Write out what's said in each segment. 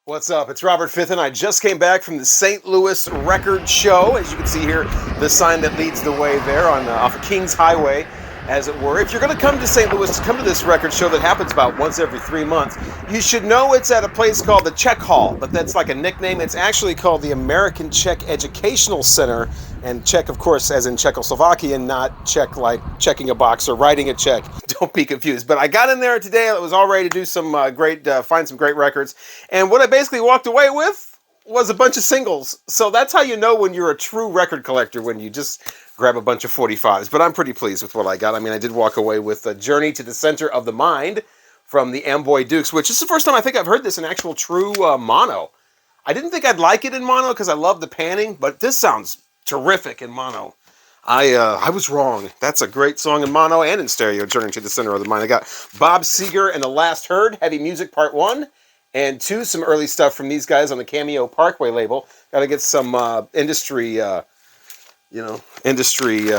What's up? It's Robert Fitton. I just came back from the St. Louis Record Show. As you can see here, the sign that leads the way there off of Kings Highway, as it were. If you're going to come to St. Louis, come to this record show that happens about once every 3 months, you should know it's at a place called the Czech Hall, but that's like a nickname. It's actually called the American Czech Educational Center, and Czech, of course, as in Czechoslovakian, not Czech like checking a box or writing a check. Don't be confused. But I got in there today. I was all ready to do some find some great records, and what I basically walked away with was a bunch of singles. So that's how you know when you're a true record collector, when you just grab a bunch of 45s. But I'm pretty pleased with what I got. I mean, I did walk away with a Journey to the Center of the Mind from the Amboy Dukes, which is the first time I think I've heard this in actual true mono. I didn't think I'd like it in mono because I love the panning, but this sounds terrific in mono. I was wrong. That's a great song in mono and in stereo, Journey to the Center of the Mind. I got Bob Seger and The Last Herd, Heavy Music Part 1, and 2, some early stuff from these guys on the Cameo Parkway label. Got to get some industry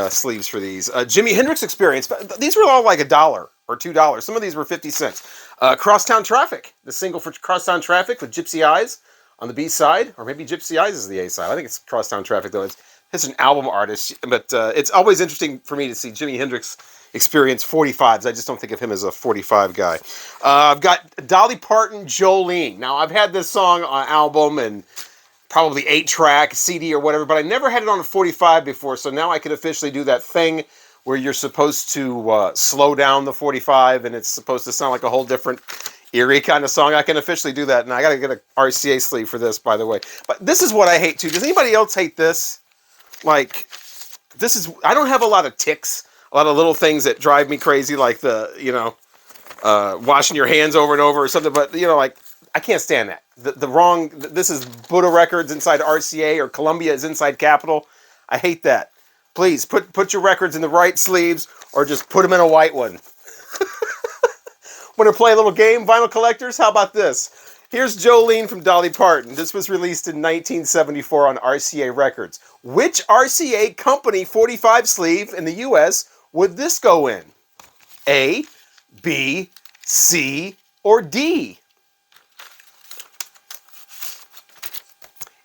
sleeves for these. Jimi Hendrix Experience. These were all like $1 or $2. Some of these were 50 cents. Crosstown Traffic, the single for Crosstown Traffic with Gypsy Eyes on the B side, or maybe Gypsy Eyes is the A side. I think it's Crosstown Traffic though. It's an album artist, but it's always interesting for me to see Jimi Hendrix Experience 45s. I just don't think of him as a 45 guy. I've got Dolly Parton, Jolene. Now, I've had this song on album and probably 8-track, CD or whatever, but I never had it on a 45 before, so now I can officially do that thing where you're supposed to slow down the 45 and it's supposed to sound like a whole different eerie kind of song. I can officially do that, and I got to get a RCA sleeve for this, by the way. But this is what I hate, too. Does anybody else hate this? Like, this is, I don't have a lot of tics, a lot of little things that drive me crazy, like washing your hands over and over or something, but, like, I can't stand that. This is Buddha Records inside RCA or Columbia is inside Capitol. I hate that. Please, put your records in the right sleeves or just put them in a white one. Want to play a little game, vinyl collectors? How about this? Here's Jolene from Dolly Parton. This was released in 1974 on RCA Records. Which RCA company 45 sleeve in the U.S. would this go in? A, B, C, or D?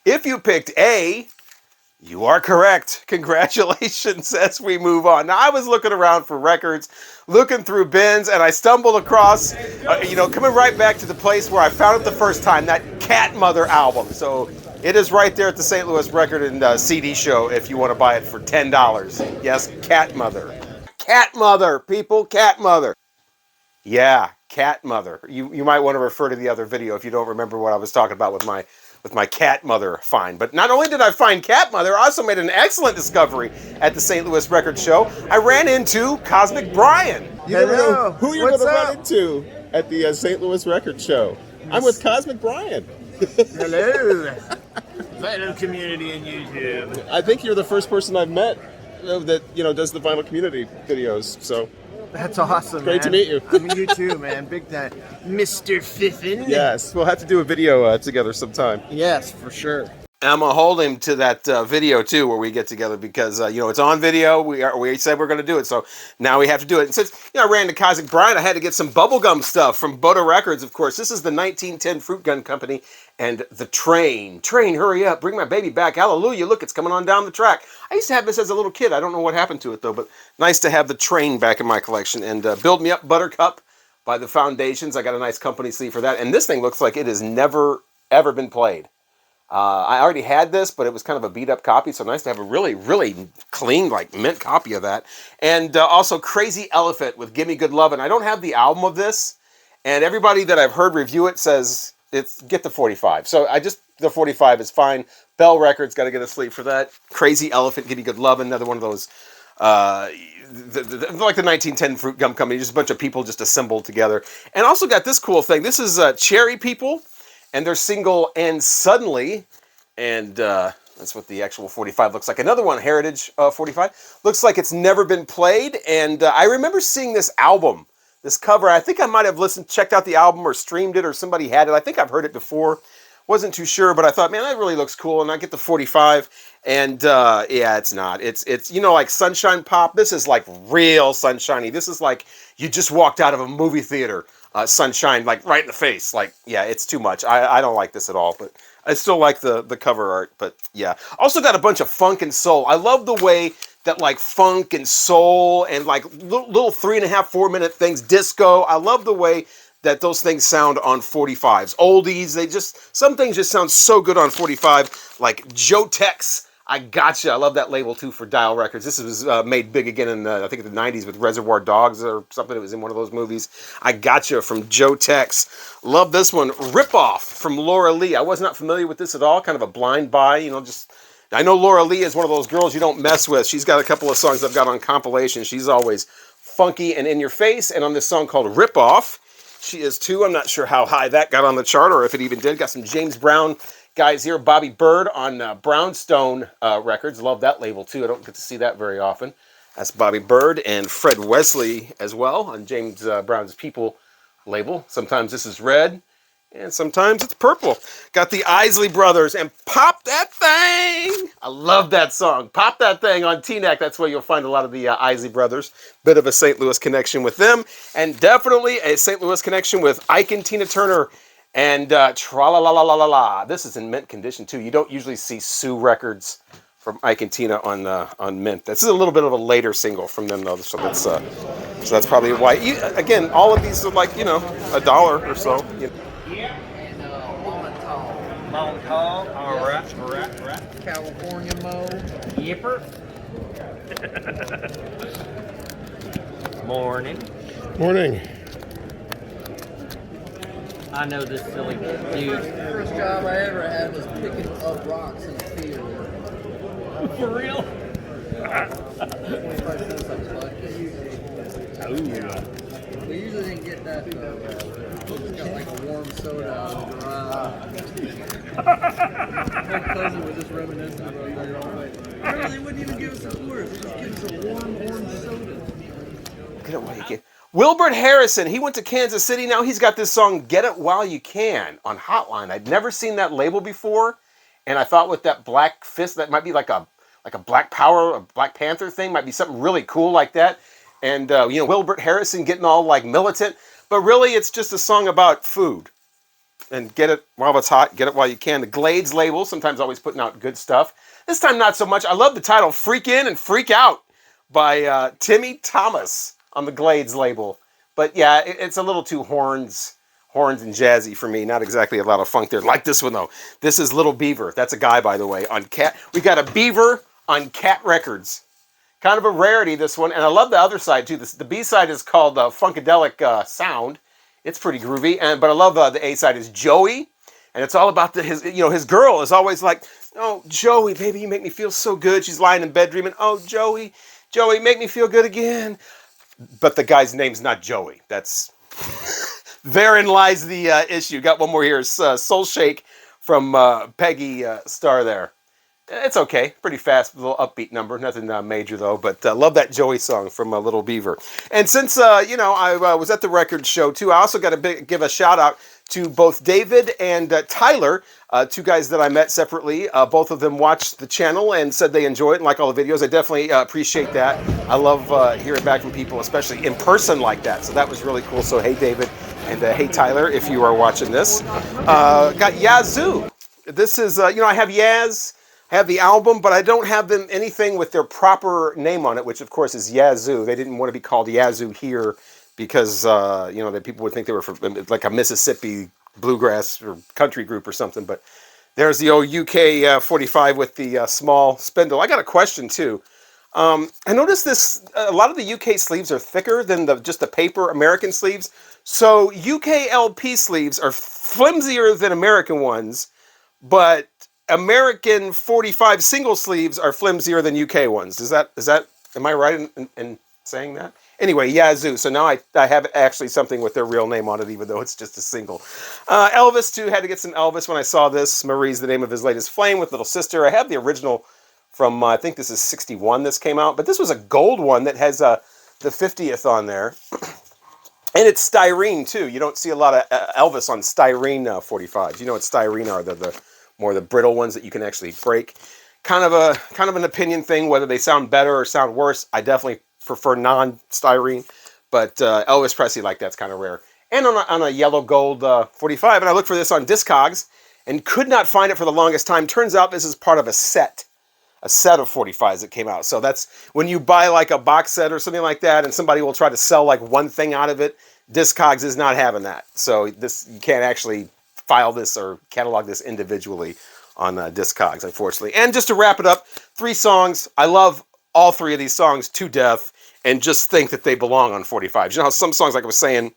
If you picked A, you are correct. Congratulations as we move on. Now, I was looking around for records, looking through bins, and I stumbled across, coming right back to the place where I found it the first time, that Cat Mother album. So it is right there at the St. Louis Record and CD show if you want to buy it for $10. Yes, Cat Mother. Cat Mother, people, Cat Mother. Yeah, Cat Mother. You might want to refer to the other video if you don't remember what I was talking about with my Cat Mother find. But not only did I find Cat Mother, I also made an excellent discovery at the St. Louis Record Show. I ran into Cosmic Brian. You never know who you're going to run into at the St. Louis Record Show. I'm with Cosmic Brian. Hello, vinyl community in YouTube. I think you're the first person I've met that does the vinyl community videos. So that's awesome. Great to meet you. I mean, you too, man. Big time, Mr. Fiffin. Yes, we'll have to do a video together sometime. Yes, for sure. I'm gonna hold him to that video too, where we get together because it's on video. We said we're gonna do it, so now we have to do it. And since I ran to Cosmic Brian, I had to get some bubblegum stuff from Buddha Records, of course. This is the 1910 Fruit Gun Company and the Train. Train, hurry up, bring my baby back. Hallelujah! Look, it's coming on down the track. I used to have this as a little kid. I don't know what happened to it though, but nice to have the Train back in my collection. And Build Me Up Buttercup by the Foundations. I got a nice company sleeve for that. And this thing looks like it has never ever been played. I already had this, but it was kind of a beat-up copy, so nice to have a really, really clean, like, mint copy of that. And also Crazy Elephant with Gimme Good Lovin'. I don't have the album of this, and everybody that I've heard review it says, get the 45. So the 45 is fine. Bell Records, got to get a sleeve for that. Crazy Elephant, Gimme Good Lovin', another one of those, like the 1910 Fruit Gum Company, just a bunch of people just assembled together. And also got this cool thing. This is Cherry People. And their single, And Suddenly, and that's what the actual 45 looks like. Another one, Heritage 45, looks like it's never been played. And I remember seeing this album, this cover. I think I might have checked out the album or streamed it or somebody had it. I think I've heard it before. Wasn't too sure, but I thought, man, that really looks cool. And I get the 45, and yeah, it's not. It's like Sunshine Pop. This is like real sunshiny. This is like you just walked out of a movie theater. sunshine like right in the face. Like, yeah, it's too much. I don't like this at all, but I still like the cover art. But yeah, also got a bunch of funk and soul. I love the way that like funk and soul and like little 3.5, 4 minute things, disco. I love the way that those things sound on 45s. Oldies, some things just sound so good on 45, like Joe Tex. I gotcha. I love that label too for Dial Records. This was made big again in I think in the 90s with Reservoir Dogs or something. It was in one of those movies. I gotcha from Joe Tex. Love this one. Rip Off from Laura Lee. I was not familiar with this at all. Kind of a blind buy, I know Laura Lee is one of those girls you don't mess with. She's got a couple of songs I've got on compilation. She's always funky and in your face. And on this song called Rip Off, she is too. I'm not sure how high that got on the chart or if it even did. Got some James Brown guys here. Bobby Bird on Brownstone Records. Love that label too. I don't get to see that very often. That's Bobby Bird and Fred Wesley as well on James Brown's People label. Sometimes this is red and sometimes it's purple. Got the Isley Brothers and Pop That Thing. I love that song. Pop That Thing on T-Neck. That's where you'll find a lot of the Isley Brothers. Bit of a St. Louis connection with them. And definitely a St. Louis connection with Ike and Tina Turner and Tra-la-la-la-la-la-la. This is in mint condition too. You don't usually see Sue Records from Ike and Tina on mint. This is a little bit of a later single from them though. So that's probably why. Again, all of these are like, $1 or so. And Montauk. Montauk. All right. California Mo. Yipper. Morning. Morning. I know this silly dude. First job I ever had was picking up rocks in the field. For real? 25 cents on the Ooh. We usually didn't get that though. We just got like a warm soda out of the garage. My cousin was just reminiscing about that. No, they wouldn't even give us the quarters. They just give us a warm orange soda. Get it while you can. Wilbert Harrison, he went to Kansas City. Now he's got this song, Get It While You Can, on Hotline. I'd never seen that label before. And I thought with that black fist, that might be like a Black Power, a Black Panther thing. Might be something really cool like that. And, Wilbert Harrison getting all like militant. But really, it's just a song about food. And get it while it's hot, get it while you can. The Glades label, sometimes always putting out good stuff. This time, not so much. I love the title, Freak In and Freak Out by Timmy Thomas on the Glades label. But yeah, it's a little too horns and jazzy for me. Not exactly a lot of funk there. Like this one, though. This is Little Beaver. That's a guy, by the way, on Cat. We got a Beaver on Cat Records. Kind of a rarity, this one. And I love the other side, too. The B-side is called Funkadelic Sound. It's pretty groovy. But I love the A-side is Joey. And it's all about his girl is always like, oh, Joey, baby, you make me feel so good. She's lying in bed dreaming, oh, Joey, make me feel good again. But the guy's name's not Joey. That's therein lies the issue. Got one more here. Soul Shake from Peggy Star there. It's okay. Pretty fast, little upbeat number. Nothing major, though. But love that Joey song from Little Beaver. And since, I was at the record show, too, I also got to give a shout-out to both David and Tyler, two guys that I met separately. Both of them watched the channel and said they enjoy it and like all the videos. I definitely appreciate that. I love hearing back from people, especially in person like that. So that was really cool. So hey, David, and hey, Tyler, if you are watching this. Got Yazoo. This is, I have Yaz. Have the album, but I don't have them anything with their proper name on it, which of course is Yazoo. They didn't want to be called Yazoo here because that people would think they were from like a Mississippi bluegrass or country group or something. But there's the old UK 45 with the small spindle. I got a question too. I noticed a lot of the UK sleeves are thicker than just the paper American sleeves. So UK LP sleeves are flimsier than American ones, but American 45 single sleeves are flimsier than UK ones. Am I right in saying that? Anyway, Yazoo. So now I have actually something with their real name on it, even though it's just a single. Elvis, too. Had to get some Elvis when I saw this. Marie's the name of his latest flame with Little Sister. I have the original from, I think this is 61 this came out. But this was a gold one that has the 50th on there. And it's styrene, too. You don't see a lot of Elvis on styrene 45s. You know what styrene are, the more the brittle ones that you can actually break. Kind of an opinion thing, whether they sound better or sound worse. I definitely prefer non-styrene, but Elvis Presley like that's kind of rare. and on a yellow gold 45. And I looked for this on Discogs and could not find it for the longest time. Turns out this is part of a set of 45s that came out. So that's when you buy like a box set or something like that, and somebody will try to sell like one thing out of it. Discogs is not having that. So this, you can't actually file this or catalog this individually on Discogs, unfortunately. And just to wrap it up, 3 songs. I love all 3 of these songs to death, and just think that they belong on 45s. You know how some songs, like I was saying,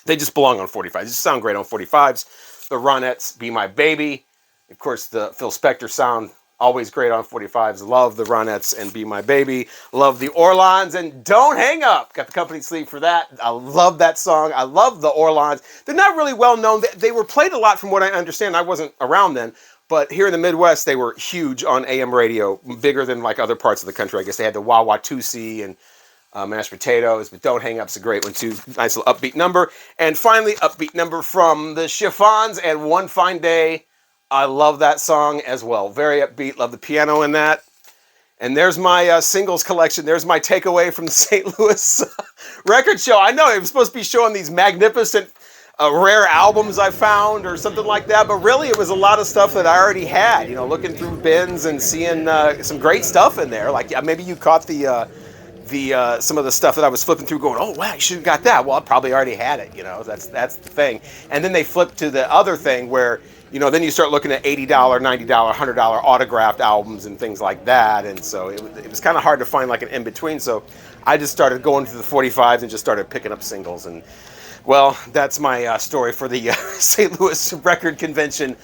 they just belong on 45s. They just sound great on 45s. The Ronettes, Be My Baby. Of course, the Phil Spector sound, always great on 45s. Love the Ronettes and Be My Baby. Love the Orlons and Don't Hang Up. Got the company sleeve for that. I love that song. I love the Orlons. They're not really well known. They were played a lot from what I understand. I wasn't around then. But here in the Midwest, they were huge on AM radio, bigger than like other parts of the country. I guess they had the Wah-Wah-Tusi and Mashed Potatoes, but Don't Hang Up's a great one too. Nice little upbeat number. And finally, upbeat number from the Chiffons and One Fine Day. I love that song as well. Very upbeat. Love the piano in that. And there's my singles collection. There's my takeaway from the St. Louis record show. I know it was supposed to be showing these magnificent rare albums I found or something like that, but really it was a lot of stuff that I already had. You know, looking through bins and seeing some great stuff in there. Like maybe you caught the some of the stuff that I was flipping through going, oh wow, you should have got that. Well, I probably already had it, you know, that's the thing. And then they flipped to the other thing where, you know, then you start looking at $80, $90, $100 autographed albums and things like that. And so it was kind of hard to find like an in-between. So I just started going to the 45s and just started picking up singles. And well, that's my story for the St. Louis Record Convention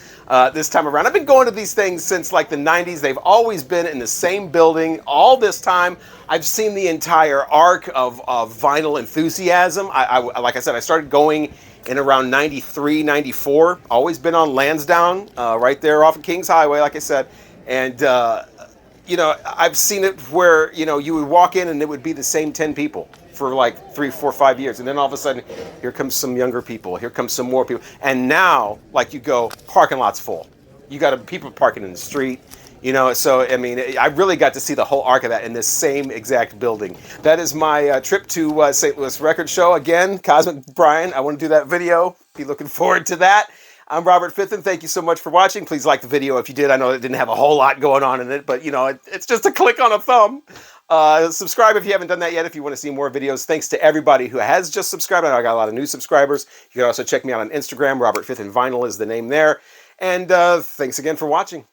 this time around. I've been going to these things since like the 90s. They've always been in the same building all this time. I've seen the entire arc of vinyl enthusiasm. Like I said, I started going in around 93, 94. Always been on Lansdowne, right there off of Kings Highway, like I said. And, you know, I've seen it where, you know, you would walk in and it would be the same 10 people for like 3, 4, 5 years. And then all of a sudden, here comes some younger people. Here comes some more people. And now, like you go, parking lot's full. You got people parking in the street. You know, so, I mean, I really got to see the whole arc of that in this same exact building. That is my trip to St. Louis Record Show. Again, Cosmic Brian, I want to do that video. Be looking forward to that. I'm Robert Fithen. Thank you so much for watching. Please like the video if you did. I know it didn't have a whole lot going on in it, but, you know, it's just a click on a thumb. Subscribe if you haven't done that yet if you want to see more videos. Thanks to everybody who has just subscribed. I know I got a lot of new subscribers. You can also check me out on Instagram. Robert Fithen Vinyl is the name there. And thanks again for watching.